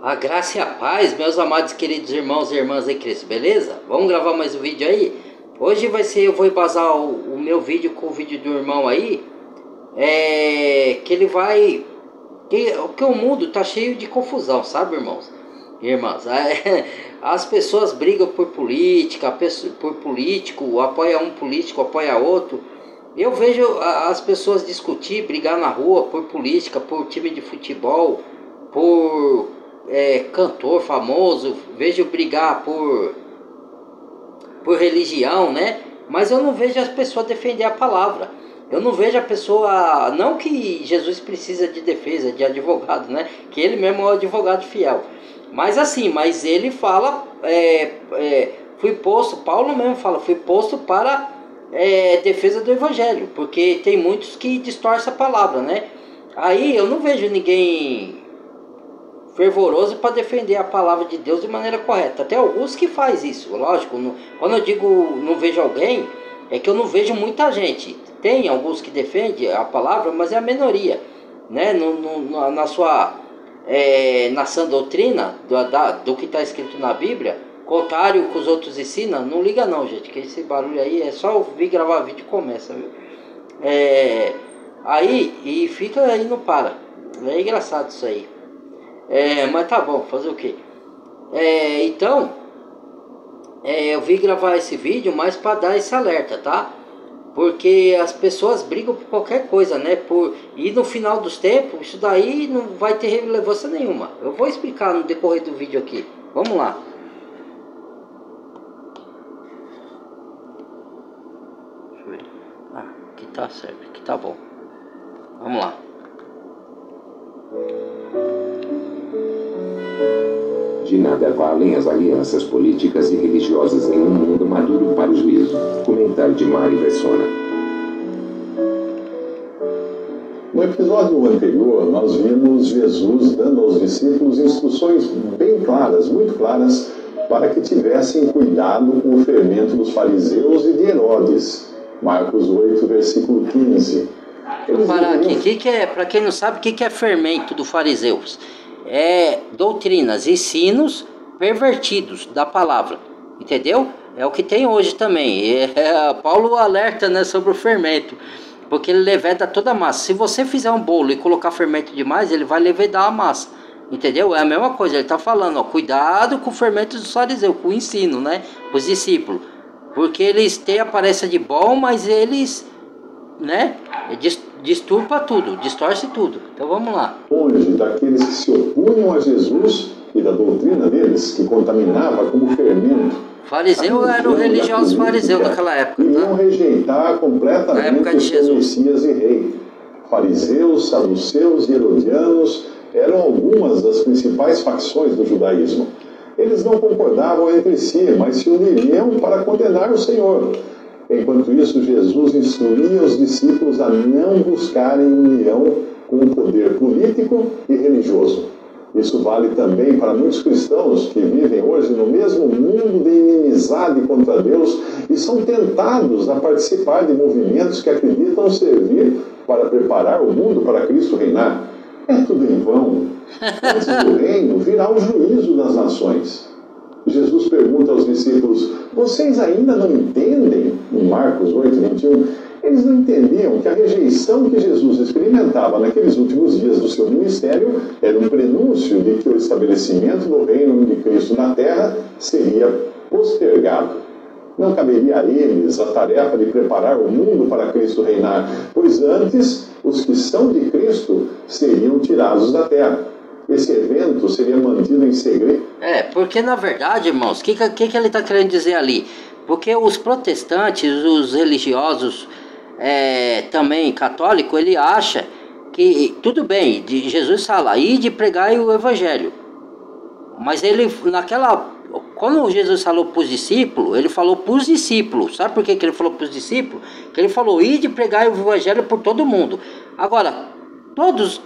A graça e a paz, meus amados queridos irmãos e irmãs em Cristo, beleza? Vamos gravar mais um vídeo aí? Hoje vai ser, eu vou embasar o meu vídeo com o vídeo do irmão aí. Que ele vai... Que o mundo tá cheio de confusão, sabe, irmãos e irmãs? As pessoas brigam por política, por político, apoia um político, apoia outro. Eu vejo as pessoas discutir, brigar na rua por política, por time de futebol, por cantor famoso. Vejo brigar por religião, né? Mas eu não vejo as pessoas defender a palavra. Eu não vejo a pessoa... Não que Jesus precisa de defesa, de advogado, né? Que ele mesmo é um advogado fiel. Mas assim, mas ele fala... fui posto, Paulo mesmo fala, fui posto para defesa do evangelho. Porque tem muitos que distorcem a palavra, né? Aí eu não vejo ninguém fervoroso para defender a palavra de Deus de maneira correta. Até alguns que faz isso, lógico. Quando eu digo não vejo alguém, é que eu não vejo muita gente. Tem alguns que defendem a palavra, mas é a minoria, né? Na sua na sã doutrina do que está escrito na Bíblia, contrário que os outros ensinam, não liga não, gente, que esse barulho aí é só eu vir gravar vídeo e começa, viu? Aí, e fica aí, não para. É engraçado isso aí. Mas tá bom, fazer o quê? Então, eu vim gravar esse vídeo mais para dar esse alerta, tá? Porque as pessoas brigam por qualquer coisa, né? E no final dos tempos, isso daí não vai ter relevância nenhuma. Eu vou explicar no decorrer do vídeo aqui. Vamos lá. Deixa eu ver. Aqui tá certo, aqui tá bom. Vamos lá. De nada valem as alianças políticas e religiosas em um mundo maduro para o juízo. Comentário de Mari Persona. No episódio anterior, nós vimos Jesus dando aos discípulos instruções bem claras, muito claras, para que tivessem cuidado com o fermento dos fariseus e de Herodes. Marcos 8, versículo 15. Vou parar aqui. Para quem não sabe, o que é fermento dos fariseus? Doutrinas, ensinos pervertidos da palavra, entendeu? É o que tem hoje também. Paulo alerta, né, sobre o fermento, porque ele leveda toda a massa. Se você fizer um bolo e colocar fermento demais, ele vai levedar a massa, entendeu? É a mesma coisa, ele está falando, ó, cuidado com o fermento dos fariseus, com o ensino, né, os discípulos, porque eles têm aparência de bom, mas eles, né, disturba tudo, distorce tudo. Então vamos lá. Longe daqueles que se opunham a Jesus e da doutrina deles, que contaminava como fermento. Fariseu era o religioso fariseu daquela época. Iriam rejeitar completamente o seu Messias e rei. Fariseus, saduceus e herodianos eram algumas das principais facções do judaísmo. Eles não concordavam entre si, mas se uniriam para condenar o Senhor. Enquanto isso, Jesus instruía os discípulos a não buscarem união com o poder político e religioso. Isso vale também para muitos cristãos que vivem hoje no mesmo mundo de inimizade contra Deus e são tentados a participar de movimentos que acreditam servir para preparar o mundo para Cristo reinar. É tudo em vão. Antes do reino virá o juízo das nações. Jesus pergunta aos discípulos: vocês ainda não entendem? Em Marcos 8, 21, eles não entendiam que a rejeição que Jesus experimentava naqueles últimos dias do seu ministério era um prenúncio de que o estabelecimento do reino de Cristo na terra seria postergado. Não caberia a eles a tarefa de preparar o mundo para Cristo reinar, pois antes os que são de Cristo seriam tirados da terra. Esse evento seria mantido em segredo. Porque na verdade, irmãos, o que ele está querendo dizer ali? Porque os protestantes, os religiosos, também católicos, ele acha que tudo bem, Jesus fala aí de pregar o evangelho. Mas ele, quando Jesus falou para os discípulos, ele falou para os discípulos. Sabe por que ele falou para os discípulos? Que ele falou, ir de pregar o evangelho por todo mundo. Agora, todos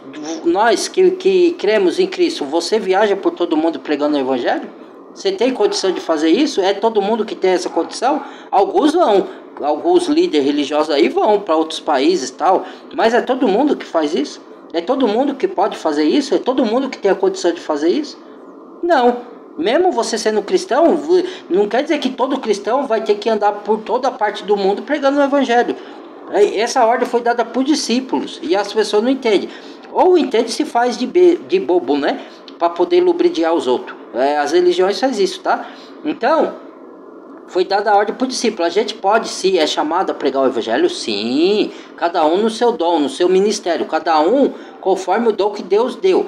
nós que cremos em Cristo, você viaja por todo mundo pregando o evangelho? Você tem condição de fazer isso? É todo mundo que tem essa condição? Alguns vão, alguns líderes religiosos aí vão para outros países e tal, mas é todo mundo que faz isso? É todo mundo que pode fazer isso? É todo mundo que tem a condição de fazer isso? Não. Mesmo você sendo cristão, não quer dizer que todo cristão vai ter que andar por toda parte do mundo pregando o evangelho. Essa ordem foi dada por discípulos e as pessoas não entendem. Ou entende se faz de bobo, né? Para poder lubridiar os outros. As religiões fazem isso, tá? Então, foi dada a ordem por discípulo. A gente pode, se é chamado a pregar o evangelho, sim. Cada um no seu dom, no seu ministério. Cada um conforme o dom que Deus deu.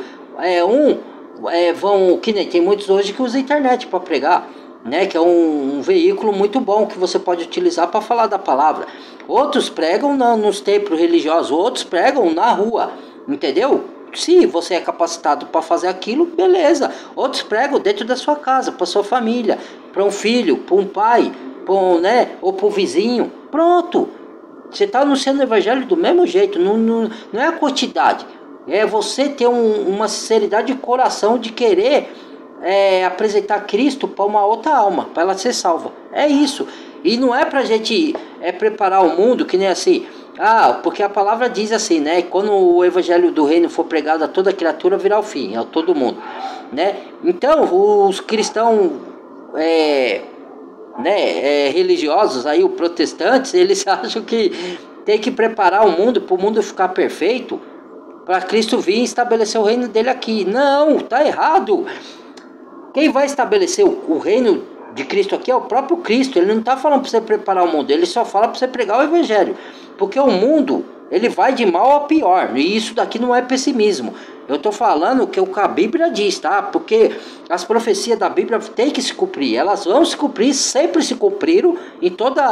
Que nem tem muitos hoje que usam a internet para pregar, né? Que é um veículo muito bom que você pode utilizar para falar da palavra. Outros pregam nos templos religiosos, outros pregam na rua, entendeu? Se você é capacitado para fazer aquilo, beleza. Outros pregam dentro da sua casa, para sua família, para um filho, para um pai, ou para o vizinho. Pronto. Você está anunciando o evangelho do mesmo jeito, não é a quantidade. É você ter uma sinceridade de coração de querer apresentar Cristo para uma outra alma, para ela ser salva. É isso. E não é para a gente preparar o mundo, que nem assim. Porque a palavra diz assim, né? Quando o evangelho do reino for pregado a toda criatura, virá o fim, a todo mundo, né? Então, os cristãos religiosos, aí, os protestantes, eles acham que tem que preparar o mundo para o mundo ficar perfeito, para Cristo vir e estabelecer o reino dele aqui. Não, tá errado. Quem vai estabelecer o reino de Cristo aqui é o próprio Cristo. Ele não está falando para você preparar o mundo, ele só fala para você pregar o evangelho. Porque o mundo, ele vai de mal a pior. E isso daqui não é pessimismo. Eu estou falando o que a Bíblia diz, tá? Porque as profecias da Bíblia têm que se cumprir. Elas vão se cumprir, sempre se cumpriram. Em todos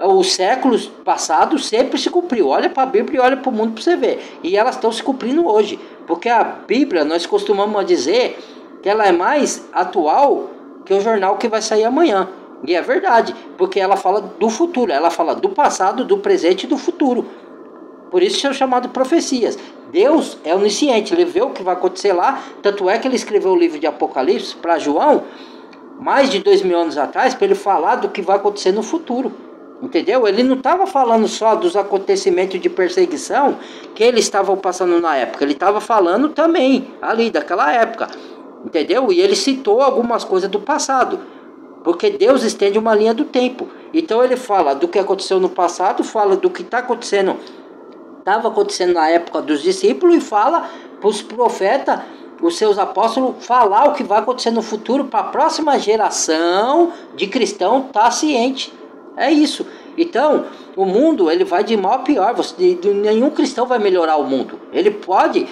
os séculos passados, sempre se cumpriu. Olha para a Bíblia e olha para o mundo para você ver. E elas estão se cumprindo hoje. Porque a Bíblia, nós costumamos dizer que ela é mais atual que o jornal que vai sair amanhã. E é verdade, porque ela fala do futuro, ela fala do passado, do presente e do futuro. Por isso são chamados profecias. Deus é onisciente, ele vê o que vai acontecer lá. Tanto é que ele escreveu o livro de Apocalipse para João, mais de 2000 anos atrás, para ele falar do que vai acontecer no futuro. Entendeu? Ele não estava falando só dos acontecimentos de perseguição que eles estavam passando na época. Ele estava falando também ali daquela época. Entendeu? E ele citou algumas coisas do passado. Porque Deus estende uma linha do tempo. Então ele fala do que aconteceu no passado, fala do que estava acontecendo na época dos discípulos, e fala para os profetas, os seus apóstolos, falar o que vai acontecer no futuro para a próxima geração de cristão estar ciente. É isso. Então, o mundo, ele vai de mal a pior. Nenhum cristão vai melhorar o mundo. Ele pode...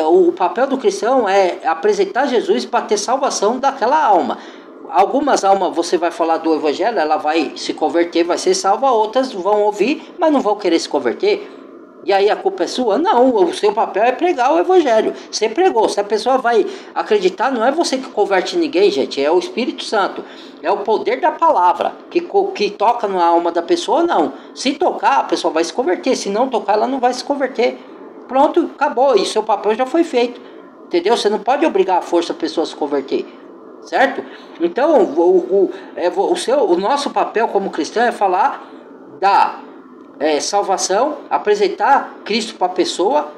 o papel do cristão é apresentar Jesus para ter salvação daquela alma. Algumas almas você vai falar do evangelho, ela vai se converter, vai ser salva. Outras vão ouvir, mas não vão querer se converter. E aí a culpa é sua? Não, o seu papel é pregar o evangelho. Você pregou, se a pessoa vai acreditar, não é você que converte ninguém, gente. É o Espírito Santo. É o poder da palavra que toca na alma da pessoa, não. Se tocar, a pessoa vai se converter. Se não tocar, ela não vai se converter. Pronto, acabou. E seu papel já foi feito. Entendeu? Você não pode obrigar à força a pessoa a se converter. Certo? Então, o nosso papel como cristão é falar da salvação, apresentar Cristo para a pessoa,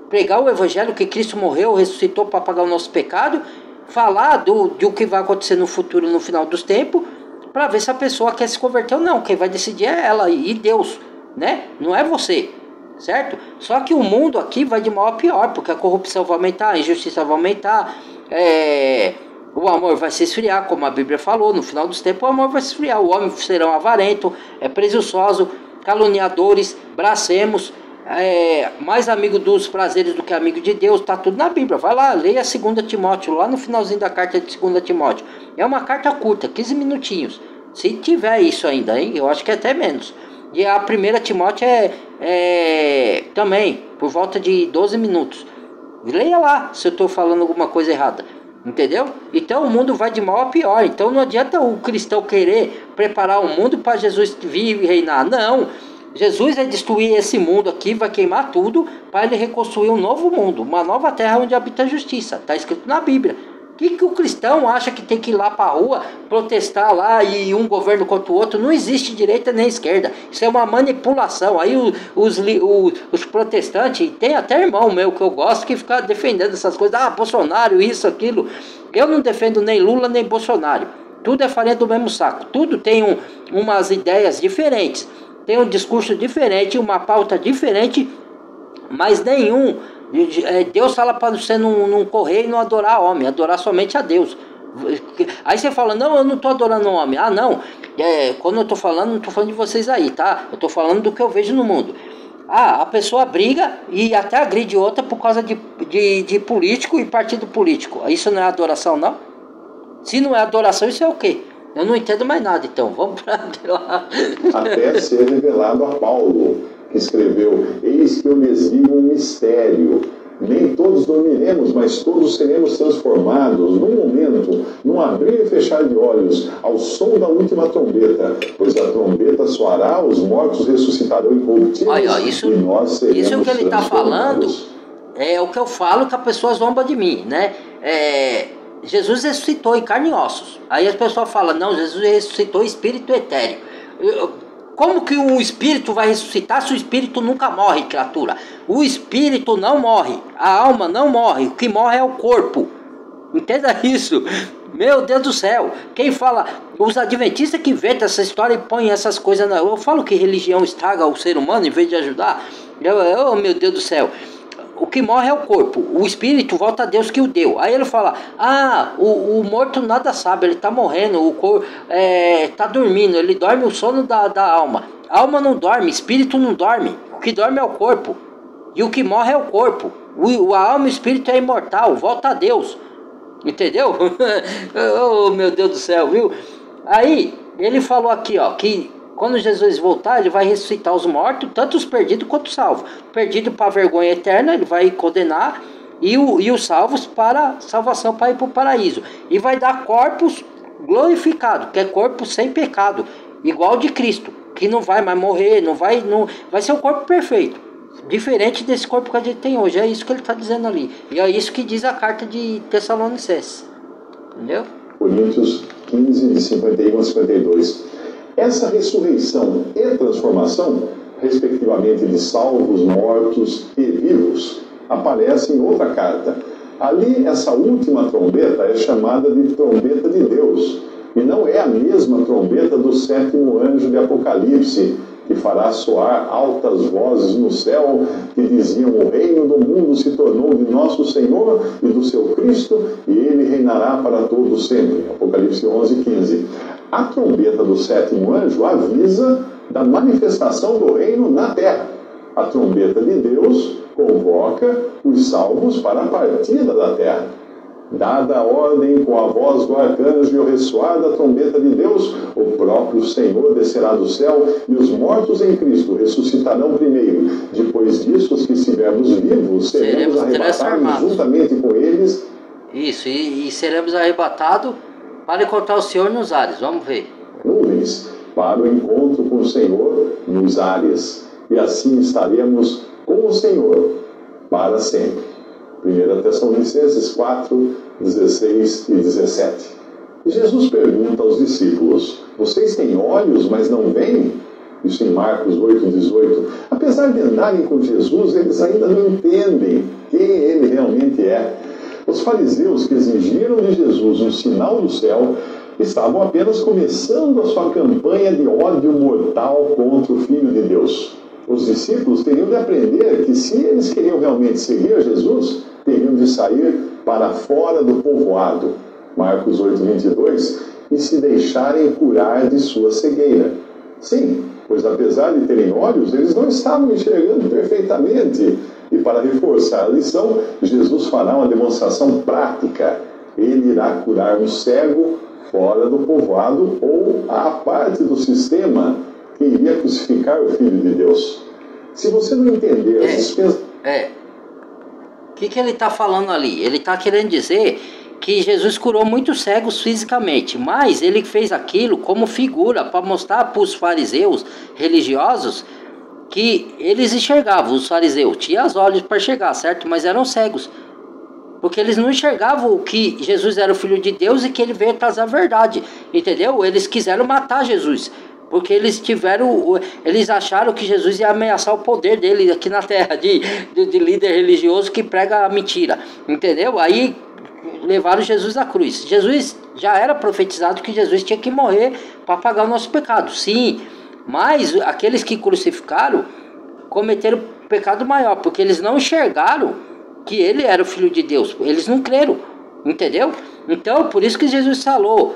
pregar o evangelho que Cristo morreu, ressuscitou para pagar o nosso pecado, falar do que vai acontecer no futuro, no final dos tempos, para ver se a pessoa quer se converter ou não. Quem vai decidir é ela e Deus, né? Não é você. Certo? Só que o mundo aqui vai de mal a pior, porque a corrupção vai aumentar, a injustiça vai aumentar, o amor vai se esfriar, como a Bíblia falou. No final dos tempos o amor vai se esfriar. O homem serão avarento, presunçoso, caluniadores, blasfemos, mais amigo dos prazeres do que amigo de Deus. Está tudo na Bíblia. Vai lá, leia 2 Timóteo, lá no finalzinho da carta de 2 Timóteo. É uma carta curta, 15 minutinhos. Se tiver isso ainda, hein? Eu acho que é até menos. E a 1 Timóteo também, por volta de 12 minutos. Leia lá se eu estou falando alguma coisa errada. Entendeu? Então o mundo vai de mal a pior. Então não adianta o cristão querer preparar o mundo para Jesus vir e reinar. Não. Jesus vai destruir esse mundo aqui, vai queimar tudo para ele reconstruir um novo mundo, uma nova terra onde habita a justiça. Está escrito na Bíblia. que o cristão acha que tem que ir lá para a rua protestar lá e um governo contra o outro? Não existe direita nem esquerda. Isso é uma manipulação. Aí os protestantes, tem até irmão meu que eu gosto que fica defendendo essas coisas. Ah, Bolsonaro, isso, aquilo. Eu não defendo nem Lula nem Bolsonaro. Tudo é farinha do mesmo saco. Tudo tem umas ideias diferentes. Tem um discurso diferente, uma pauta diferente, mas nenhum. Deus fala para você não correr e não adorar homem, adorar somente a Deus. Aí você fala, não, eu não estou adorando o homem. Ah, não, quando eu estou falando, não estou falando de vocês aí, tá? Eu estou falando do que eu vejo no mundo. Ah, a pessoa briga e até agride outra por causa de político e partido político. Isso não é adoração, não? Se não é adoração, isso é o quê? Eu não entendo mais nada, então vamos para lá. Até ser revelado a Paulo, que escreveu: eis que eu lhes digo um mistério, nem todos dormiremos, mas todos seremos transformados num momento, num abrir e fechar de olhos, ao som da última trombeta, pois a trombeta soará, os mortos ressuscitarão incorruptíveis, e nós seremos isso que ele está falando é o que eu falo que a pessoa zomba de mim, né? Jesus ressuscitou em carne e ossos. Aí as pessoas falam, não, Jesus ressuscitou em espírito etéreo. Como que um espírito vai ressuscitar se o espírito nunca morre, criatura? O espírito não morre, a alma não morre, o que morre é o corpo. Entenda isso. Meu Deus do céu. Quem fala, os adventistas que inventam essa história e põem essas coisas... Eu falo que religião estraga o ser humano em vez de ajudar. Meu Deus do céu. O que morre é o corpo, o espírito volta a Deus que o deu. Aí ele fala, o morto nada sabe, ele está morrendo, o corpo está dormindo, ele dorme o sono da alma. A alma não dorme, espírito não dorme, o que dorme é o corpo, e o que morre é o corpo. A alma e o espírito é imortal, volta a Deus, entendeu? Oh, meu Deus do céu, viu? Aí ele falou aqui, ó, que quando Jesus voltar, ele vai ressuscitar os mortos, tanto os perdidos quanto os salvos. Perdido para a vergonha eterna, ele vai condenar, e os salvos para salvação, para ir para o paraíso. E vai dar corpos glorificados, que é corpo sem pecado, igual de Cristo, que não vai mais morrer, não vai ser um corpo perfeito, diferente desse corpo que a gente tem hoje. É isso que ele está dizendo ali. E é isso que diz a carta de Tessalonicenses. Entendeu? Coríntios 15, de 51 a 52. Essa ressurreição e transformação, respectivamente de salvos, mortos e vivos, aparece em outra carta. Ali, essa última trombeta é chamada de trombeta de Deus, e não é a mesma trombeta do 7º anjo de Apocalipse, que fará soar altas vozes no céu, que diziam: o reino do mundo se tornou de nosso Senhor e do seu Cristo, e ele reinará para todo sempre. Apocalipse 11, 15. A trombeta do 7º anjo avisa da manifestação do reino na terra. A trombeta de Deus convoca os salvos para a partida da terra. Dada a ordem com a voz do arcanjo e o ressoar da trombeta de Deus, o próprio Senhor descerá do céu, e os mortos em Cristo ressuscitarão primeiro. Depois disso, os que estivermos vivos seremos arrebatados juntamente com eles. Isso, e seremos arrebatados para encontrar o Senhor nos ares. Vamos ver. Nuvens, para o encontro com o Senhor nos ares. E assim estaremos com o Senhor para sempre. 1 Tessalonicenses 4, 16 e 17. Jesus pergunta aos discípulos: vocês têm olhos, mas não veem? Isso em Marcos 8, 18. Apesar de andarem com Jesus, eles ainda não entendem quem ele realmente é. Os fariseus que exigiram de Jesus um sinal do céu estavam apenas começando a sua campanha de ódio mortal contra o Filho de Deus. Os discípulos teriam de aprender que, se eles queriam realmente seguir a Jesus, teriam de sair para fora do povoado, Marcos 8, 22, e se deixarem curar de sua cegueira. Sim, pois apesar de terem olhos, eles não estavam enxergando perfeitamente. E para reforçar a lição, Jesus fará uma demonstração prática. Ele irá curar um cego fora do povoado ou à parte do sistema que iria crucificar o Filho de Deus. Se você não entender as dispensas... O que ele está falando ali? Ele está querendo dizer que Jesus curou muitos cegos fisicamente, mas ele fez aquilo como figura para mostrar para os fariseus religiosos que eles enxergavam. Os fariseus tinham os olhos para enxergar, certo? Mas eram cegos. Porque eles não enxergavam que Jesus era o Filho de Deus e que ele veio trazer a verdade, entendeu? Eles quiseram matar Jesus, porque eles acharam que Jesus ia ameaçar o poder dele aqui na terra, de líder religioso que prega a mentira, entendeu? Aí levaram Jesus à cruz. Jesus já era profetizado que Jesus tinha que morrer para pagar o nosso pecado, sim, mas aqueles que crucificaram cometeram pecado maior, porque eles não enxergaram que ele era o Filho de Deus, eles não creram, entendeu? Então, por isso que Jesus falou,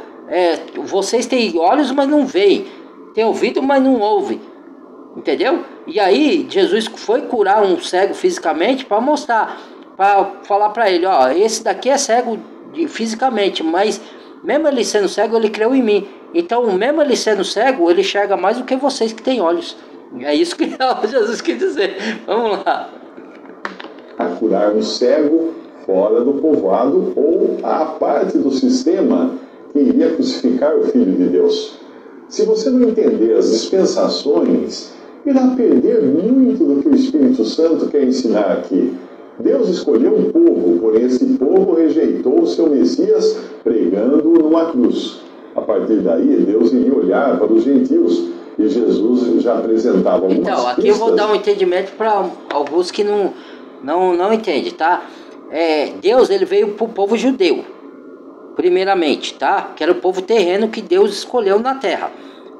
vocês têm olhos, mas não veem, têm ouvido, mas não ouvem, entendeu? E aí, Jesus foi curar um cego fisicamente para mostrar, para falar para ele, ó, esse daqui é cego fisicamente, mas mesmo ele sendo cego, ele creu em mim. Então, mesmo ele sendo cego, ele enxerga mais do que vocês que têm olhos. É isso que Jesus quis dizer. Vamos lá. A curar um cego fora do povoado ou à parte do sistema que iria crucificar o Filho de Deus. Se você não entender as dispensações, irá perder muito do que o Espírito Santo quer ensinar aqui. Deus escolheu um povo, porém esse povo rejeitou o seu Messias pregando numa cruz. A partir daí, Deus iria olhar para os gentios e Jesus já apresentava algumas Então, aqui pistas. eu vou dar um entendimento para alguns que não entendem, tá? Deus, ele veio para o povo judeu, primeiramente, tá? Que era o povo terreno que Deus escolheu na terra,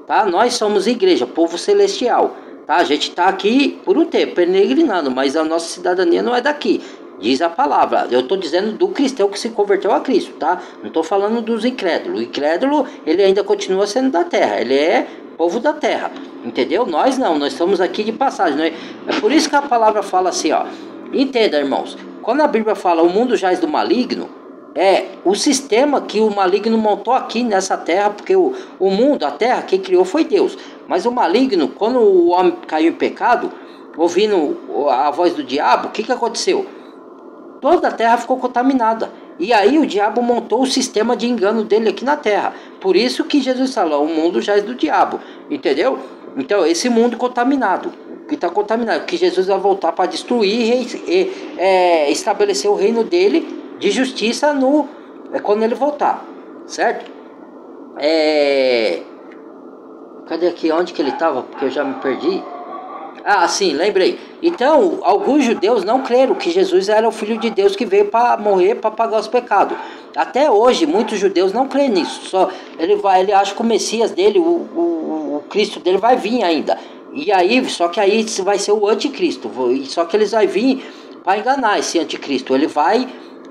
tá? Nós somos igreja, povo celestial. Tá, a gente está aqui por um tempo, peregrinando, mas a nossa cidadania não é daqui, diz a palavra. Eu estou dizendo do cristão que se converteu a Cristo, tá? Não estou falando dos incrédulos. O incrédulo, ele ainda continua sendo da terra, ele é povo da terra, entendeu? Nós não, nós estamos aqui de passagem. É por isso que a palavra fala assim, ó. Entenda, irmãos, quando a Bíblia fala o mundo jaz do maligno, é o sistema que o maligno montou aqui nessa terra, porque o mundo, a terra, quem criou foi Deus. Mas o maligno, quando o homem caiu em pecado, ouvindo a voz do diabo, o que aconteceu? Toda a terra ficou contaminada. E aí o diabo montou o sistema de engano dele aqui na terra. Por isso que Jesus falou, o mundo já é do diabo. Entendeu? Então, esse mundo contaminado, que está contaminado, que Jesus vai voltar para destruir e estabelecer o reino dele de justiça quando ele voltar. Certo? Cadê aqui? Onde que ele estava? Porque eu já me perdi. Ah, sim, lembrei. Então, alguns judeus não creram que Jesus era o Filho de Deus que veio para morrer, para pagar os pecados. Até hoje, muitos judeus não creem nisso. Só ele acha que o Messias dele, o Cristo dele vai vir ainda. E aí, só que aí vai ser o anticristo. Só que eles vão vir para enganar esse anticristo. Ele vai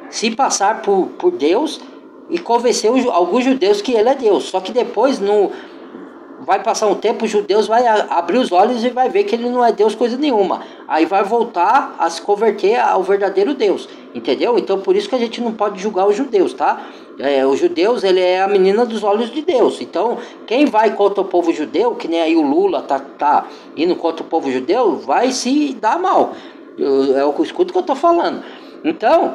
se passar por Deus e convencer alguns judeus que ele é Deus. Só que depois vai passar um tempo, os judeus vão abrir os olhos e vai ver que ele não é Deus coisa nenhuma. Aí vai voltar a se converter ao verdadeiro Deus, entendeu? Então por isso que a gente não pode julgar os judeus, tá? Os judeus, ele é a menina dos olhos de Deus. Então quem vai contra o povo judeu, que nem aí o Lula tá indo contra o povo judeu, vai se dar mal. Escuta o que eu tô falando. Então,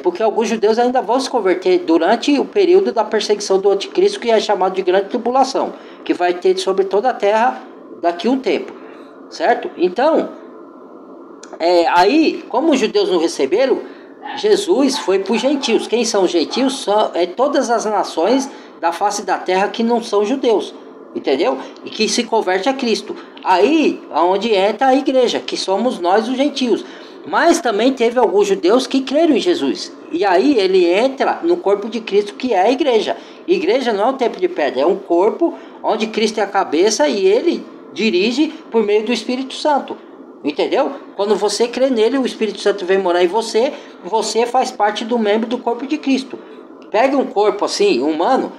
porque alguns judeus ainda vão se converter durante o período da perseguição do anticristo, que é chamado de grande tribulação, que vai ter sobre toda a terra daqui a um tempo, certo? Então, aí, como os judeus não receberam, Jesus foi para os gentios. Quem são os gentios? São todas as nações da face da terra que não são judeus, entendeu? E que se converte a Cristo. Aí, aonde entra a igreja, que somos nós os gentios. Mas também teve alguns judeus que creram em Jesus. E aí ele entra no corpo de Cristo, que é a igreja. Igreja não é um templo de pedra, é um corpo onde Cristo é a cabeça e ele dirige por meio do Espírito Santo. Entendeu? Quando você crê nele, o Espírito Santo vem morar em você, você faz parte do membro do corpo de Cristo. Pega um corpo assim, humano,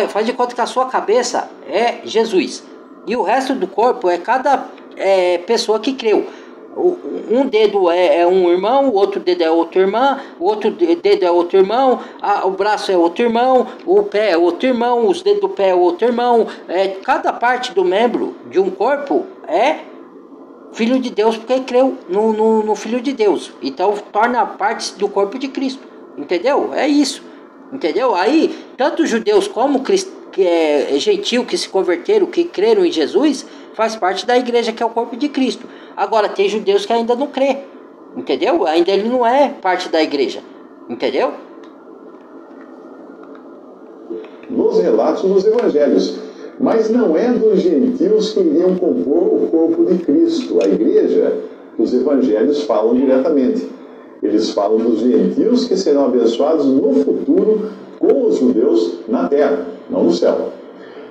faz de conta que a sua cabeça é Jesus. E o resto do corpo é cada pessoa que creu. Um dedo é um irmão, o outro dedo é outra irmã, o outro dedo é outro irmão, o braço é outro irmão, o pé é outro irmão, os dedos do pé é outro irmão. Cada parte do membro de um corpo é filho de Deus, porque creu no Filho de Deus. Então torna parte do corpo de Cristo. Entendeu? É isso. Entendeu? Aí, tanto judeus como gentil que se converteram, que creram em Jesus, faz parte da igreja, que é o corpo de Cristo. Agora, tem judeus que ainda não crê. Entendeu? Ainda ele não é parte da igreja. Entendeu? Nos relatos dos evangelhos. Mas não é dos gentios que iriam compor o corpo de Cristo. A igreja, os evangelhos falam diretamente. Eles falam dos gentios que serão abençoados no futuro com os judeus na terra, não no céu.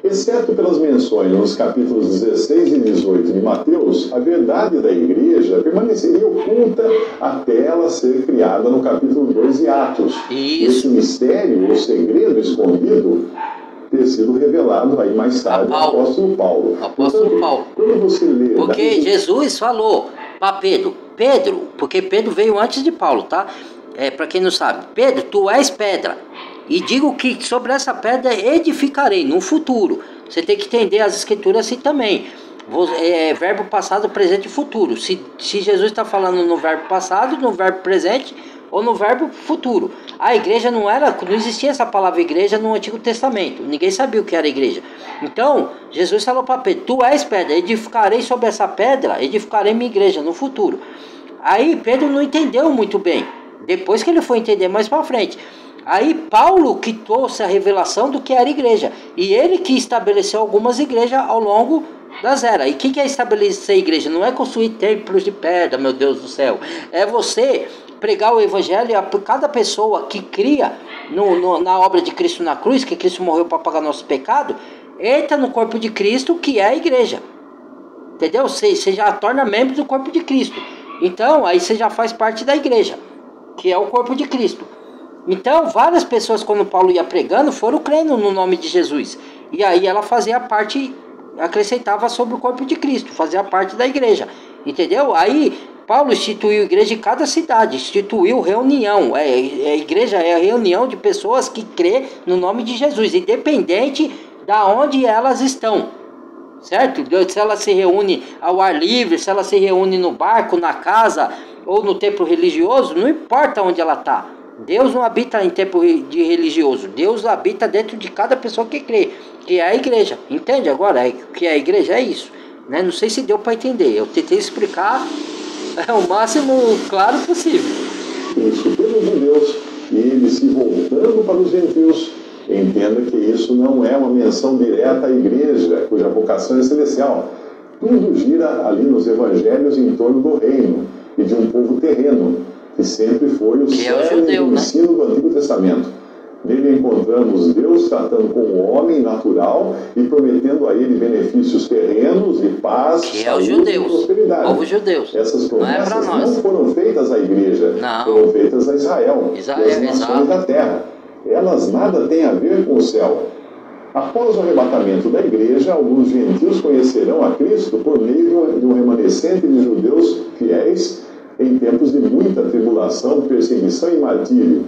Exceto pelas menções nos capítulos 16 e 18 de Mateus, a verdade da igreja permaneceria oculta até ela ser criada no capítulo 2 de Atos. Isso. Esse mistério, ou segredo escondido, ter sido revelado aí mais tarde ao apóstolo Paulo. Apóstolo Paulo. Quando você lê... Porque Jesus falou para Pedro, porque Pedro veio antes de Paulo, tá? Para quem não sabe, Pedro, tu és pedra, e digo que sobre essa pedra edificarei no futuro. Você tem que entender as escrituras assim também. Verbo passado, presente e futuro. Se Jesus está falando no verbo passado, no verbo presente ou no verbo futuro. A igreja não existia essa palavra igreja no Antigo Testamento. Ninguém sabia o que era igreja. Então, Jesus falou para Pedro, tu és pedra, edificarei sobre essa pedra, edificarei minha igreja no futuro. Aí Pedro não entendeu muito bem. Depois que ele foi entender mais para frente. Aí Paulo que trouxe a revelação do que era igreja. E ele que estabeleceu algumas igrejas ao longo das eras. E o que é estabelecer igreja? Não é construir templos de pedra, meu Deus do céu. É você pregar o evangelho a cada pessoa que cria na obra de Cristo na cruz, que Cristo morreu para pagar nosso pecado, entra no corpo de Cristo, que é a igreja. Entendeu? Você já torna membro do corpo de Cristo. Então, aí você já faz parte da igreja, que é o corpo de Cristo. Então, várias pessoas, quando Paulo ia pregando, foram crendo no nome de Jesus. E aí ela fazia parte, acrescentava sobre o corpo de Cristo, fazia parte da igreja. Entendeu? Aí Paulo instituiu igreja em cada cidade, instituiu reunião. A igreja é a reunião de pessoas que crê no nome de Jesus, independente da onde elas estão. Certo? Se ela se reúne ao ar livre, se ela se reúne no barco, na casa ou no templo religioso, não importa onde ela está. Deus não habita em templo de religioso. Deus habita dentro de cada pessoa que crê, que é a igreja. Entende agora? Que a igreja é isso, né? Não sei se deu para entender. Eu tentei explicar o máximo claro possível. Isso tudo de Deus, e ele se voltando para os gentios. Entenda que isso não é uma menção direta à igreja, cuja vocação é celestial. Tudo gira ali nos evangelhos em torno do reino e de um povo terreno, que sempre foi o cerne do ensino do Antigo Testamento. Nele encontramos Deus tratando com o homem natural e prometendo a ele benefícios terrenos de paz, saúde e prosperidade. Povo judeus. Essas promessas não foram feitas à igreja, foram feitas a Israel e às nações da terra. Elas nada têm a ver com o céu. Após o arrebatamento da igreja, alguns gentios conhecerão a Cristo por meio de um remanescente de judeus fiéis em tempos de muita tribulação, perseguição e martírio.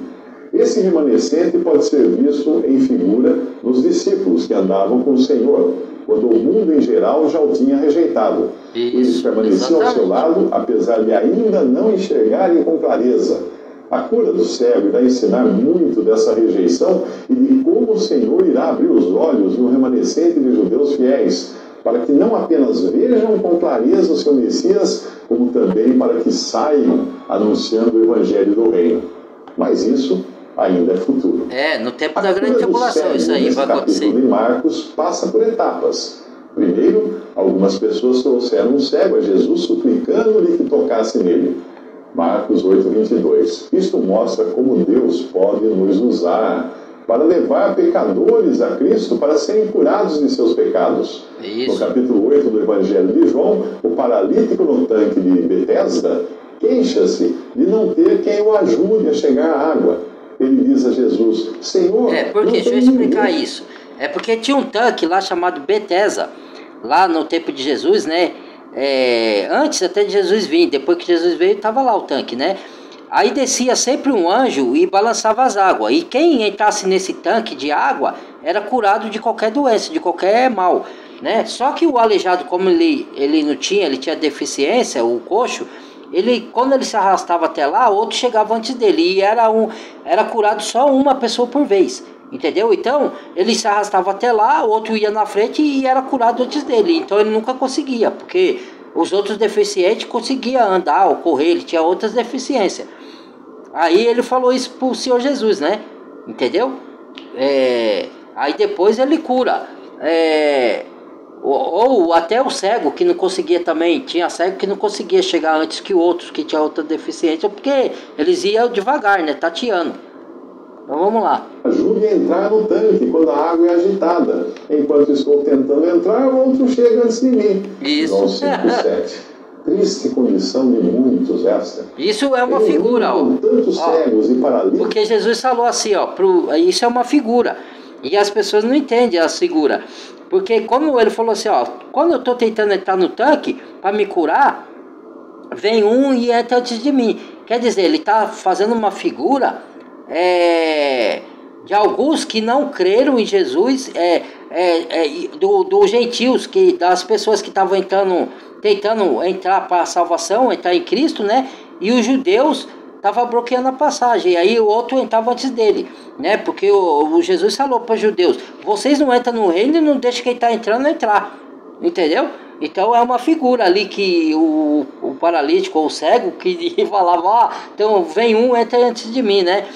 Esse remanescente pode ser visto em figura nos discípulos que andavam com o Senhor, quando o mundo em geral já o tinha rejeitado. Eles permaneciam ao seu lado, apesar de ainda não enxergarem com clareza. A cura do cego irá ensinar muito dessa rejeição e de como o Senhor irá abrir os olhos no remanescente de judeus fiéis, para que não apenas vejam com clareza o seu Messias, como também para que saiam anunciando o Evangelho do Reino. Mas isso ainda é futuro. No tempo da grande tribulação isso aí vai acontecer. O capítulo de Marcos passa por etapas. Primeiro, algumas pessoas trouxeram um cego a Jesus, suplicando-lhe que tocasse nele. Marcos 8:22. Isto mostra como Deus pode nos usar para levar pecadores a Cristo para serem curados de seus pecados. No capítulo 8 do Evangelho de João, o paralítico no tanque de Betesda queixa-se de não ter quem o ajude a chegar à água. Ele diz a Jesus, Senhor... deixa eu explicar isso. É porque tinha um tanque lá chamado Betesda, lá no tempo de Jesus, né? Antes até de Jesus vir, depois que Jesus veio, estava lá o tanque, né? Aí descia sempre um anjo e balançava as águas. E quem entrasse nesse tanque de água era curado de qualquer doença, de qualquer mal, né? Só que o aleijado, como ele não tinha, ele tinha deficiência, o coxo, quando ele se arrastava até lá, outro chegava antes dele. E era curado só uma pessoa por vez. Entendeu? Então, ele se arrastava até lá, o outro ia na frente e era curado antes dele. Então, ele nunca conseguia, porque Os outros deficientes conseguiam andar ou correr, ele tinha outras deficiências. Aí ele falou isso pro Senhor Jesus, né? Entendeu? Aí depois ele cura. Ou até o cego que não conseguia também. Tinha cego que não conseguia chegar antes que outros que tinha outra deficiência, porque eles iam devagar, né? Tateando. Então vamos lá. Ajude a entrar no tanque quando a água é agitada. Enquanto estou tentando entrar, o outro chega antes de mim. Isso. João 5:7. Triste condição de muitos esta. Isso é uma figura, ó. Tantos cegos e paralíticos. Porque Jesus falou assim, ó, isso é uma figura. E as pessoas não entendem a figura. Porque como ele falou assim, ó, quando eu estou tentando entrar no tanque para me curar, vem um e entra antes de mim. Quer dizer, ele está fazendo uma figura de alguns que não creram em Jesus, dos gentios, das pessoas que estavam tentando entrar para a salvação, entrar em Cristo, né? E os judeus estavam bloqueando a passagem. E aí o outro entrava antes dele, né? Porque o Jesus falou para os judeus: vocês não entram no reino e não deixam quem está entrando entrar. Entendeu? Então é uma figura ali que o paralítico ou o cego que falava: então vem um, entra antes de mim, né?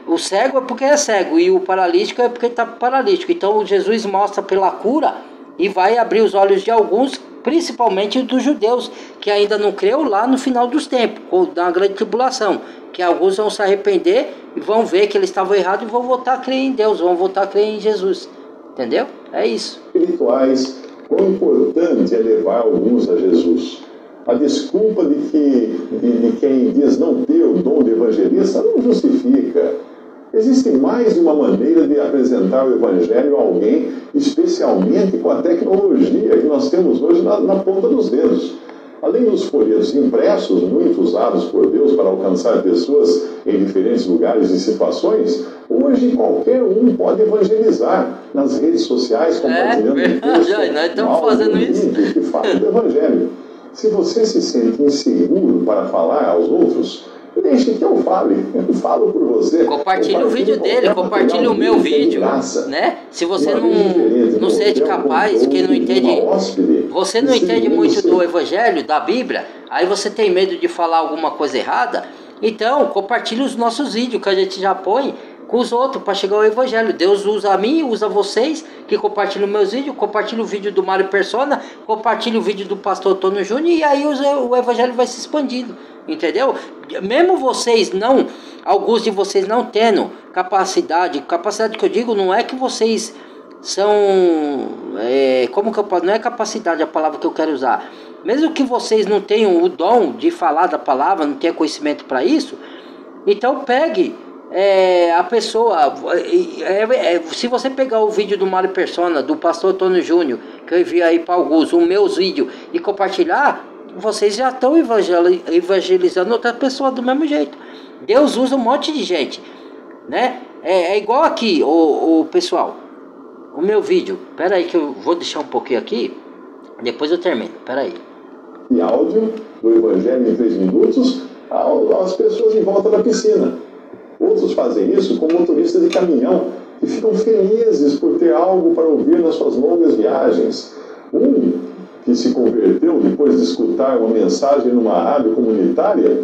O cego é porque é cego e o paralítico é porque está paralítico. Então Jesus mostra pela cura e vai abrir os olhos de alguns, principalmente dos judeus, que ainda não creu lá no final dos tempos, ou da grande tribulação, que alguns vão se arrepender e vão ver que eles estavam errados e vão voltar a crer em Deus, vão voltar a crer em Jesus. Entendeu? É isso. Espirituais, quão importante é levar alguns a Jesus. A desculpa de quem diz não ter o dom de evangelista não justifica. Existe mais de uma maneira de apresentar o Evangelho a alguém, especialmente com a tecnologia que nós temos hoje na ponta dos dedos. Além dos folhetos impressos, muito usados por Deus para alcançar pessoas em diferentes lugares e situações, hoje qualquer um pode evangelizar nas redes sociais, compartilhando nós estamos fazendo isso. Que fala do Evangelho. Se você se sente inseguro para falar aos outros, deixe que eu fale, eu falo por você. Compartilhe o vídeo dele, compartilhe o meu vídeo, né? Se você não sente capaz, que não entende, você não entende muito do Evangelho, da Bíblia, aí você tem medo de falar alguma coisa errada, então compartilhe os nossos vídeos que a gente já põe com os outros para chegar ao Evangelho. Deus usa a mim, usa vocês que compartilham meus vídeos, compartilha o vídeo do Mário Persona, compartilha o vídeo do pastor Antônio Júnior e aí o Evangelho vai se expandindo. Entendeu? Mesmo vocês não, alguns de vocês não tendo capacidade que eu digo, não é que vocês são, como que eu posso, não é capacidade a palavra que eu quero usar, mesmo que vocês não tenham o dom de falar da palavra, não tenham conhecimento para isso, então pegue a pessoa, se você pegar o vídeo do Mário Persona, do pastor Antônio Júnior, que eu enviei aí para alguns, os meus vídeos, e compartilhar, vocês já estão evangelizando outra pessoa do mesmo jeito. Deus usa um monte de gente, né? É igual aqui, o pessoal, o meu vídeo. Pera aí que eu vou deixar um pouquinho aqui, depois eu termino. Pera aí. E áudio do Evangelho em 3 minutos às pessoas em volta da piscina. Outros fazem isso com motoristas de caminhão que ficam felizes por ter algo para ouvir nas suas longas viagens. Que se converteu depois de escutar uma mensagem numa rádio comunitária,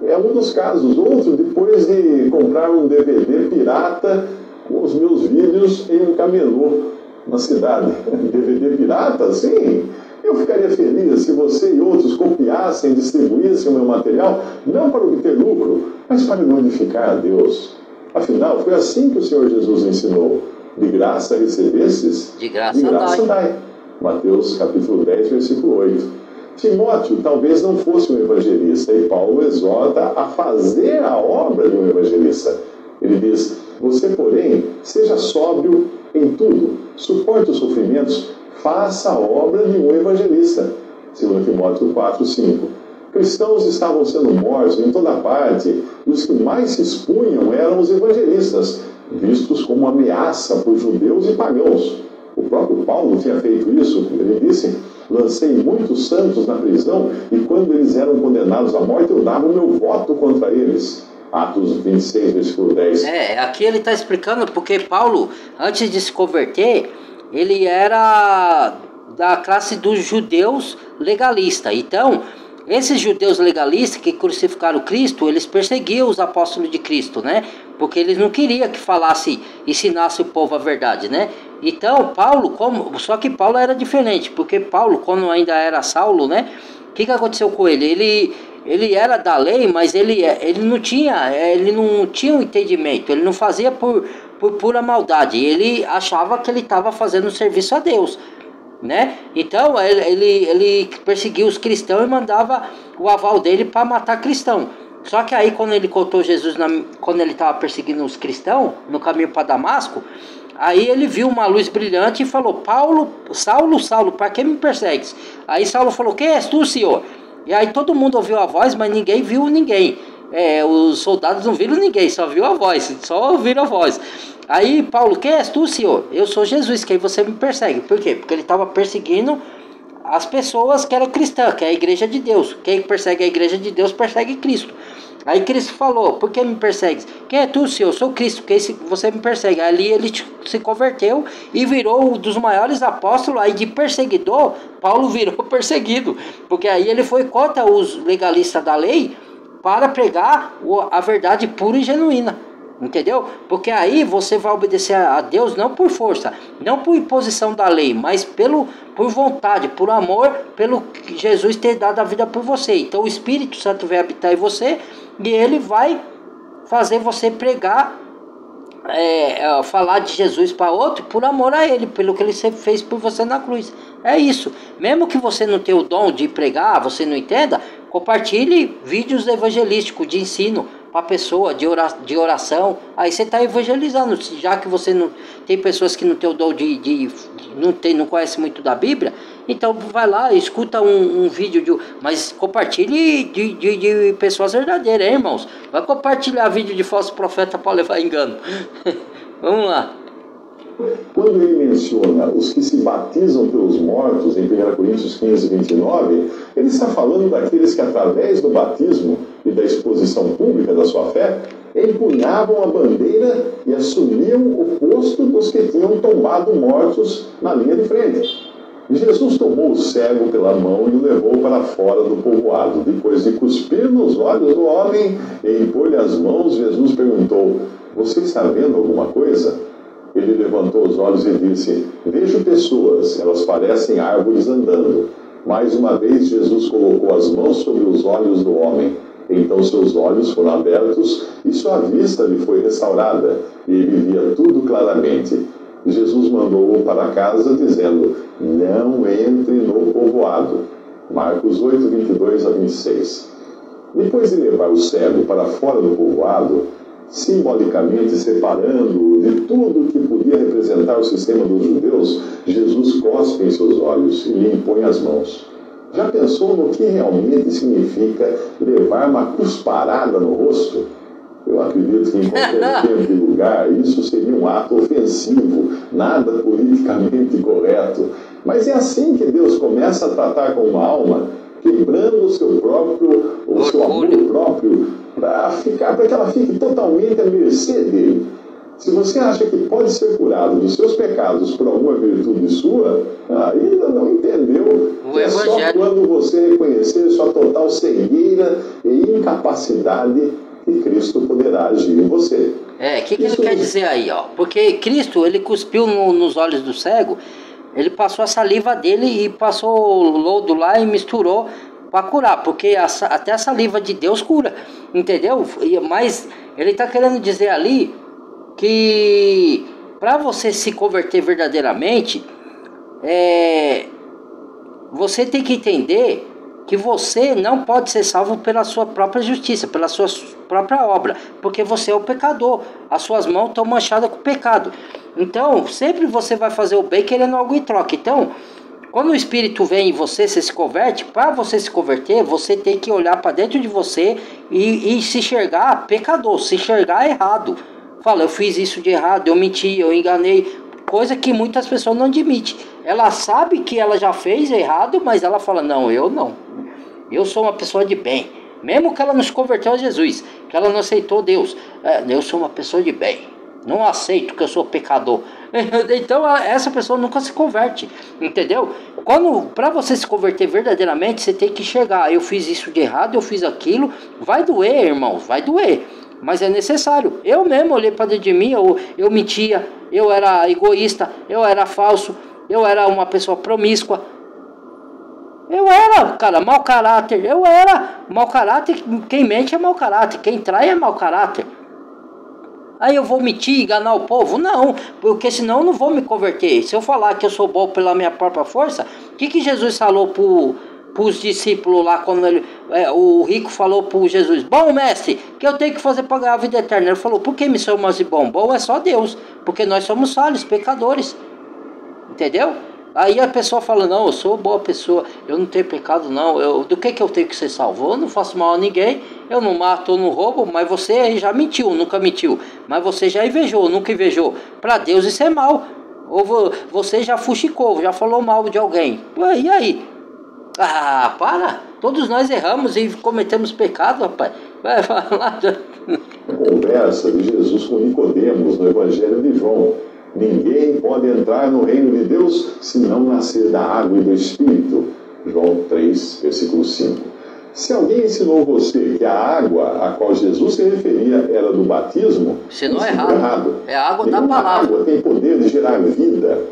é um dos casos. Outro, depois de comprar um DVD pirata com os meus vídeos em um camelô na cidade. DVD pirata? Sim! Eu ficaria feliz se você e outros copiassem e distribuíssem o meu material, não para obter lucro, mas para glorificar a Deus. Afinal, foi assim que o Senhor Jesus ensinou. De graça recebestes, de graça dai. Mateus capítulo 10, versículo 8. Timóteo talvez não fosse um evangelista, e Paulo exorta a fazer a obra de um evangelista. Ele diz: você, porém, seja sóbrio em tudo, suporte os sofrimentos, faça a obra de um evangelista. 2 Timóteo 4, 5. Cristãos estavam sendo mortos em toda parte, e os que mais se expunham eram os evangelistas, vistos como ameaça por judeus e pagãos. O próprio Paulo tinha feito isso. Ele disse: lancei muitos santos na prisão, e quando eles eram condenados à morte, eu dava o meu voto contra eles. Atos 26, versículo 10. Aqui ele está explicando porque Paulo, antes de se converter, ele era da classe dos judeus legalistas. Então, esses judeus legalistas que crucificaram Cristo, eles perseguiam os apóstolos de Cristo, né? Porque eles não queriam que falasse, ensinasse o povo a verdade, né? Então, Paulo, só que Paulo era diferente, porque Paulo, quando ainda era Saulo, né? O que aconteceu com ele? Ele era da lei, mas ele não tinha um entendimento, ele não fazia por pura maldade, ele achava que ele estava fazendo um serviço a Deus, né? Então ele perseguia os cristãos e mandava o aval dele para matar cristão. Só que aí quando ele contou Jesus, quando ele estava perseguindo os cristãos no caminho para Damasco, aí ele viu uma luz brilhante e falou: Saulo, Saulo, para que me persegues? Aí Saulo falou: quem és tu, Senhor? E aí todo mundo ouviu a voz, mas ninguém viu ninguém. Os soldados não viram ninguém, só viu a voz, só ouviram a voz. Aí Paulo: quem és tu, Senhor? Eu sou Jesus, que aí você me persegue. Por quê? Porque ele estava perseguindo as pessoas que eram cristãs, que é a igreja de Deus. Quem persegue a igreja de Deus persegue Cristo. Aí Cristo falou: por que me persegues? Quem é tu, Senhor? Eu sou Cristo, que você me persegue. Ali ele se converteu e virou um dos maiores apóstolos. Aí de perseguidor, Paulo virou perseguido, porque aí ele foi contra os legalistas da lei para pregar a verdade pura e genuína, entendeu? Porque aí você vai obedecer a Deus não por força, não por imposição da lei, mas por vontade, por amor, pelo que Jesus ter dado a vida por você. Então o Espírito Santo vai habitar em você e ele vai fazer você pregar, falar de Jesus para outro por amor a ele, pelo que ele fez por você na cruz. É isso. Mesmo que você não tenha o dom de pregar, você não entenda, compartilhe vídeos evangelísticos de ensino para a pessoa, de oração. Aí você está evangelizando. Já que você não tem pessoas que não tem o dom não conhece muito da Bíblia, então vai lá, escuta um vídeo, mas compartilhe de pessoas verdadeiras, hein, irmãos? Vai compartilhar vídeo de falso profeta para levar engano. Vamos lá. Quando ele menciona os que se batizam pelos mortos, em 1 Coríntios 15, 29, ele está falando daqueles que, através do batismo e da exposição pública da sua fé, empunhavam a bandeira e assumiam o posto dos que tinham tombado mortos na linha de frente. Jesus tomou o cego pela mão e o levou para fora do povoado. Depois de cuspir nos olhos do homem e impor-lhe as mãos, Jesus perguntou: você está vendo alguma coisa? Ele levantou os olhos e disse: vejo pessoas, elas parecem árvores andando. Mais uma vez Jesus colocou as mãos sobre os olhos do homem. Então seus olhos foram abertos e sua vista lhe foi restaurada, e ele via tudo claramente. Jesus mandou-o para casa, dizendo: não entre no povoado. Marcos 8, 22 a 26. Depois de levar o cego para fora do povoado, simbolicamente separando-o de tudo que podia representar o sistema dos judeus, Jesus cospe em seus olhos e lhe impõe as mãos. Já pensou no que realmente significa levar uma cusparada no rosto? Eu acredito que em qualquer tempo e lugar isso seria um ato ofensivo, nada politicamente correto. Mas é assim que Deus começa a tratar com uma alma, quebrando o seu amor próprio, para que ela fique totalmente à mercê dele. Se você acha que pode ser curado dos seus pecados por alguma virtude sua, ainda não entendeu que é só quando você reconhecer sua total cegueira e incapacidade que Cristo poderá agir em você. O que ele quer dizer aí, ó? Porque Cristo, ele cuspiu nos olhos do cego, ele passou a saliva dele e passou o lodo lá e misturou para curar, porque até a saliva de Deus cura, entendeu? Mas ele está querendo dizer ali que para você se converter verdadeiramente, você tem que entender que você não pode ser salvo pela sua própria justiça, pela sua própria obra, porque você é o pecador, as suas mãos estão manchadas com pecado. Então, sempre você vai fazer o bem querendo algo em troca. Então, quando o Espírito vem em você, você se converte, para você se converter, você tem que olhar para dentro de você e se enxergar pecador, se enxergar errado. Fala: eu fiz isso de errado, eu menti, eu enganei, coisa que muitas pessoas não admitem. Ela sabe que ela já fez errado, mas ela fala: não, eu não. Eu sou uma pessoa de bem. Mesmo que ela não se converteu a Jesus, que ela não aceitou Deus, eu sou uma pessoa de bem. Não aceito que eu sou pecador. Então essa pessoa nunca se converte, entendeu? Para você se converter verdadeiramente, você tem que enxergar, eu fiz isso de errado, eu fiz aquilo, vai doer, irmãos, vai doer, mas é necessário. Eu mesmo olhei para dentro de mim, eu mentia, eu era egoísta, eu era falso, eu era uma pessoa promíscua, eu era, cara, mau caráter, eu era mau caráter. Quem mente é mau caráter, quem trai é mau caráter. Aí eu vou mentir, enganar o povo? Não, porque senão eu não vou me converter. Se eu falar que eu sou bom pela minha própria força, o que Jesus falou para os discípulos lá, quando o rico falou para Jesus: bom mestre, que eu tenho que fazer para ganhar a vida eterna? Ele falou: por que me chamas de bom? Bom é só Deus, porque nós somos falhos, pecadores, entendeu? Aí a pessoa fala: não, eu sou boa pessoa, eu não tenho pecado não, do que eu tenho que ser salvo? Eu não faço mal a ninguém, eu não mato, eu não roubo. Mas você aí já mentiu, nunca mentiu. Mas você já invejou, nunca invejou. Para Deus isso é mal. Ou você já fuxicou, já falou mal de alguém. E aí? Ah, para! Todos nós erramos e cometemos pecado, rapaz. Vai falar. Conversa de Jesus com Nicodemos no Evangelho de João. Ninguém pode entrar no reino de Deus se não nascer da água e do Espírito. João 3, versículo 5. Se alguém ensinou você que a água a qual Jesus se referia era do batismo, você não é errado. É a água da palavra. A água tem poder de gerar vida,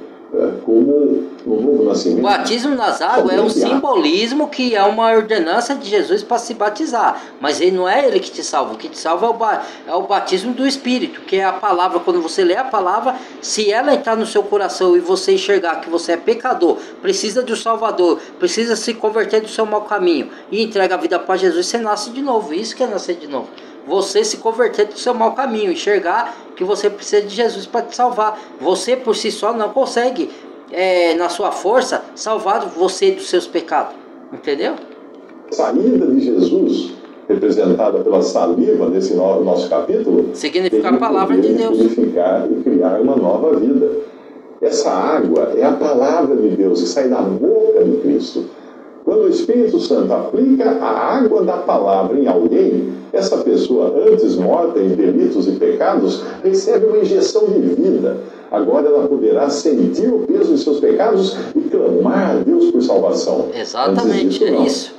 como no novo nascimento. O batismo nas águas é um simbolismo, que é uma ordenança de Jesus para se batizar. Mas ele não é ele que te salva. O que te salva é o batismo do Espírito, que é a palavra. Quando você lê a palavra, se ela entrar no seu coração e você enxergar que você é pecador, precisa do Salvador, precisa se converter do seu mau caminho e entrega a vida para Jesus, você nasce de novo. Isso que é nascer de novo. Você se converter do seu mau caminho, enxergar que você precisa de Jesus para te salvar. Você por si só não consegue, na sua força, salvar você dos seus pecados. Entendeu? A saída de Jesus, representada pela saliva nesse nosso capítulo, significa a palavra de Deus. Significar e criar uma nova vida. Essa água é a palavra de Deus que sai da boca de Cristo. Quando o Espírito Santo aplica a água da palavra em alguém, essa pessoa, antes morta em delitos e pecados, recebe uma injeção de vida. Agora ela poderá sentir o peso de seus pecados e clamar a Deus por salvação. Exatamente, disso, é isso.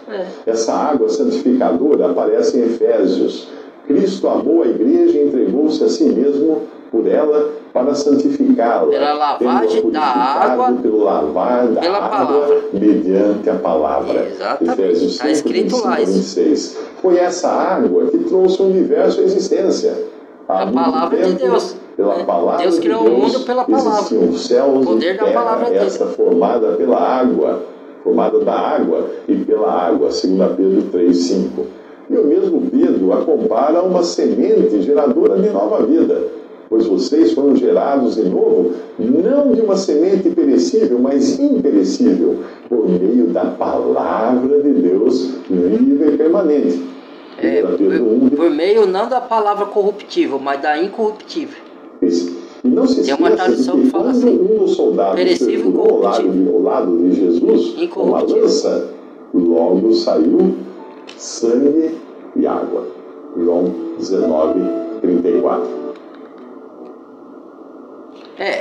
Essa água santificadora aparece em Efésios. Cristo amou a igreja e entregou-se a si mesmo por ela para santificá-la. Pela lavagem da água, pelo lavar da pela água, palavra. Mediante a palavra. Exatamente, Efésios 5, está escrito 25, lá isso. 26. Foi essa água que trouxe o universo à existência. A palavra de Deus. Pela palavra Deus criou o mundo pela palavra. Existiam céus o poder e da terra, palavra dele. essa formada pela água, formada da água e pela água, 2 Pedro 3, 5. E o mesmo Pedro a compara a uma semente geradora de nova vida, pois vocês foram gerados de novo, não de uma semente perecível, mas imperecível, por meio da palavra de Deus viva e permanente. Por meio não da palavra corruptível, mas da incorruptível. E não se esqueça uma tradução que fala assim: um dos soldados perfurou ao lado de Jesus com uma lança, logo saiu sangue e água. João 19, 34.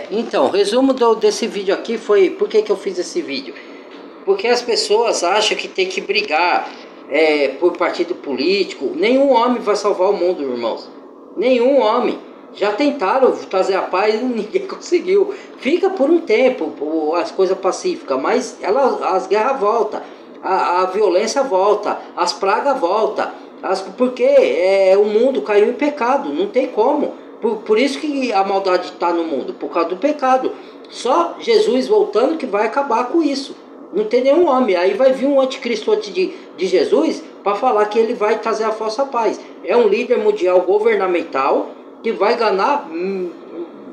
Então, resumo desse vídeo aqui foi... Por que eu fiz esse vídeo? Porque as pessoas acham que tem que brigar por partido político. Nenhum homem vai salvar o mundo, irmãos. Nenhum homem. Já tentaram trazer a paz e ninguém conseguiu. Fica por um tempo as coisas pacíficas, mas as guerras voltam. A violência volta, as pragas voltam, porque o mundo caiu em pecado, não tem como. Por isso que a maldade está no mundo, por causa do pecado. Só Jesus voltando que vai acabar com isso. Não tem nenhum homem. Aí vai vir um anticristo antes de Jesus para falar que ele vai trazer a falsa paz. É um líder mundial governamental que vai ganhar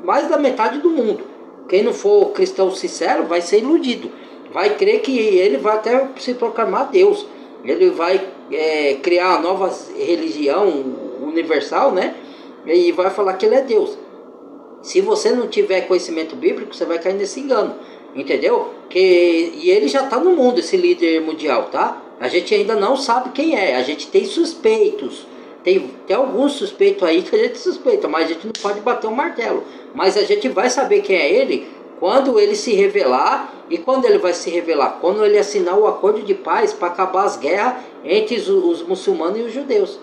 mais da metade do mundo. Quem não for cristão sincero vai ser iludido. Vai crer que ele vai até se proclamar Deus. Ele vai criar uma nova religião universal, né? E vai falar que ele é Deus. Se você não tiver conhecimento bíblico, você vai cair nesse engano. Entendeu? E ele já está no mundo, esse líder mundial, tá? A gente ainda não sabe quem é. A gente tem suspeitos. Tem alguns suspeitos aí que a gente suspeita, mas a gente não pode bater um martelo. Mas a gente vai saber quem é ele quando ele se revelar. E quando ele vai se revelar? Quando ele assinar o acordo de paz para acabar as guerras entre os muçulmanos e os judeus.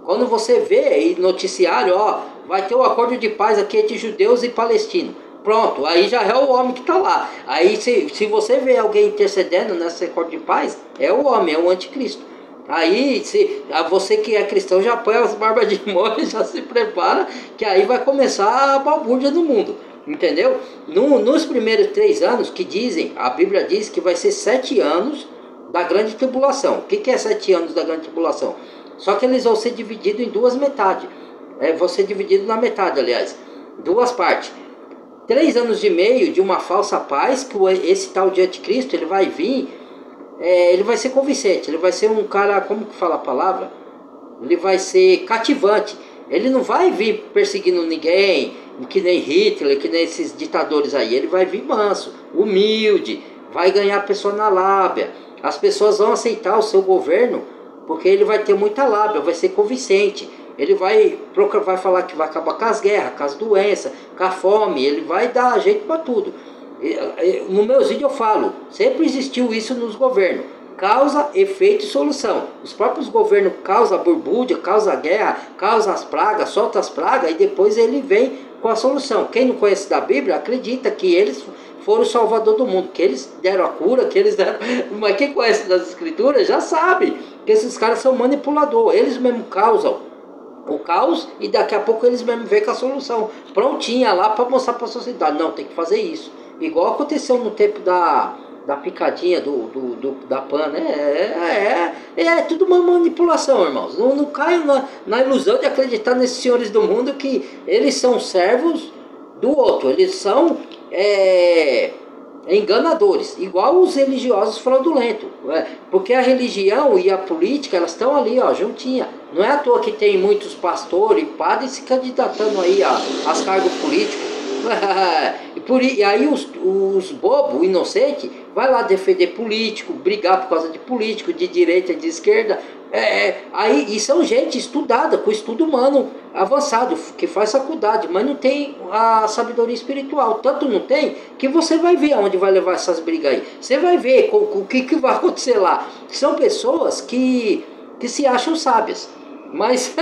Quando você vê em noticiário, ó, vai ter um acordo de paz aqui entre judeus e palestinos. Pronto, aí já é o homem que está lá. Aí se você vê alguém intercedendo nesse acordo de paz, é o homem, é o anticristo. Aí você que é cristão já põe as barbas de molho e já se prepara, que aí vai começar a balbúrdia no mundo. Entendeu? Nos primeiros 3 anos que dizem, a Bíblia diz que vai ser 7 anos da grande tribulação. O que é 7 anos da grande tribulação? Só que eles vão ser divididos em 2 metades. Vão ser divididos na metade, aliás. 2 partes. 3 anos e meio de uma falsa paz, que esse tal de anticristo, ele vai vir, ele vai ser convincente, ele vai ser um cara, como que fala a palavra? Ele vai ser cativante. Ele não vai vir perseguindo ninguém, que nem Hitler, que nem esses ditadores aí. Ele vai vir manso, humilde, vai ganhar a pessoa na lábia. As pessoas vão aceitar o seu governo, porque ele vai ter muita lábia, vai ser convincente. Ele vai falar que vai acabar com as guerras, com as doenças, com a fome. Ele vai dar jeito para tudo. No meus vídeos eu falo, sempre existiu isso nos governos. Causa, efeito e solução. Os próprios governos causam borbúdia, causam guerra, causam as pragas, soltam as pragas e depois ele vem com a solução. Quem não conhece da Bíblia acredita que eles foram o salvador do mundo, que eles deram a cura, que eles deram... Mas quem conhece das escrituras já sabe que esses caras são manipuladores. Eles mesmo causam o caos e daqui a pouco eles mesmo vêm com a solução prontinha lá para mostrar para a sociedade. Não, tem que fazer isso. Igual aconteceu no tempo da picadinha da PAN, né? É tudo uma manipulação, irmãos. Não caio na ilusão de acreditar nesses senhores do mundo que eles são servos do outro. Eles são enganadores, igual os religiosos fraudulentos. Porque a religião e a política, elas estão ali, ó, juntinha. Não é à toa que tem muitos pastores e padres se candidatando aí às cargos políticos. E aí os bobos, inocentes, vai lá defender político, brigar por causa de político, de direita e de esquerda. E são gente estudada, com estudo humano avançado, que faz faculdade, mas não tem a sabedoria espiritual. Tanto não tem, que você vai ver aonde vai levar essas brigas aí. Você vai ver o que vai acontecer lá. São pessoas que se acham sábias. Mas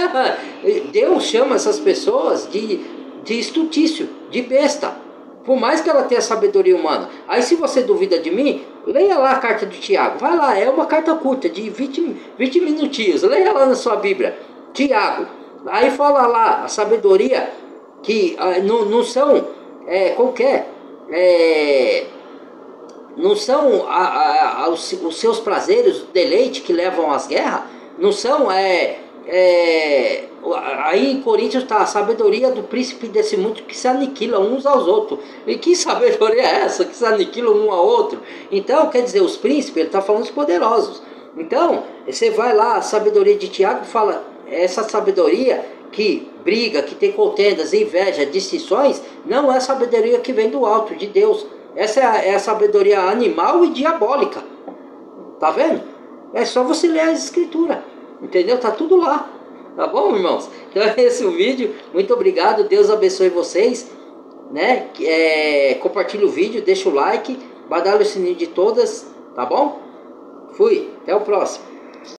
Deus chama essas pessoas de estutício, de besta, por mais que ela tenha sabedoria humana. Aí se você duvida de mim, leia lá a carta de Tiago, vai lá, é uma carta curta, de 20 minutinhos, leia lá na sua Bíblia, Tiago, aí fala lá, a sabedoria, que não são, não são os seus prazeres, o deleite que levam às guerras, não são, aí em Coríntios está a sabedoria do príncipe desse mundo que se aniquila uns aos outros. E que sabedoria é essa que se aniquila um ao outro? Então, quer dizer, os príncipes, ele está falando dos poderosos. Então, você vai lá, a sabedoria de Tiago fala, essa sabedoria que briga, que tem contendas, inveja, distinções, não é a sabedoria que vem do alto, de Deus. Essa é a sabedoria animal e diabólica. Tá vendo? É só você ler as escrituras. Entendeu? Tá tudo lá. Tá bom, irmãos? Então esse é o vídeo. Muito obrigado. Deus abençoe vocês. Né? Compartilha o vídeo, deixa o like, badalha o sininho de todas. Tá bom? Fui. Até o próximo.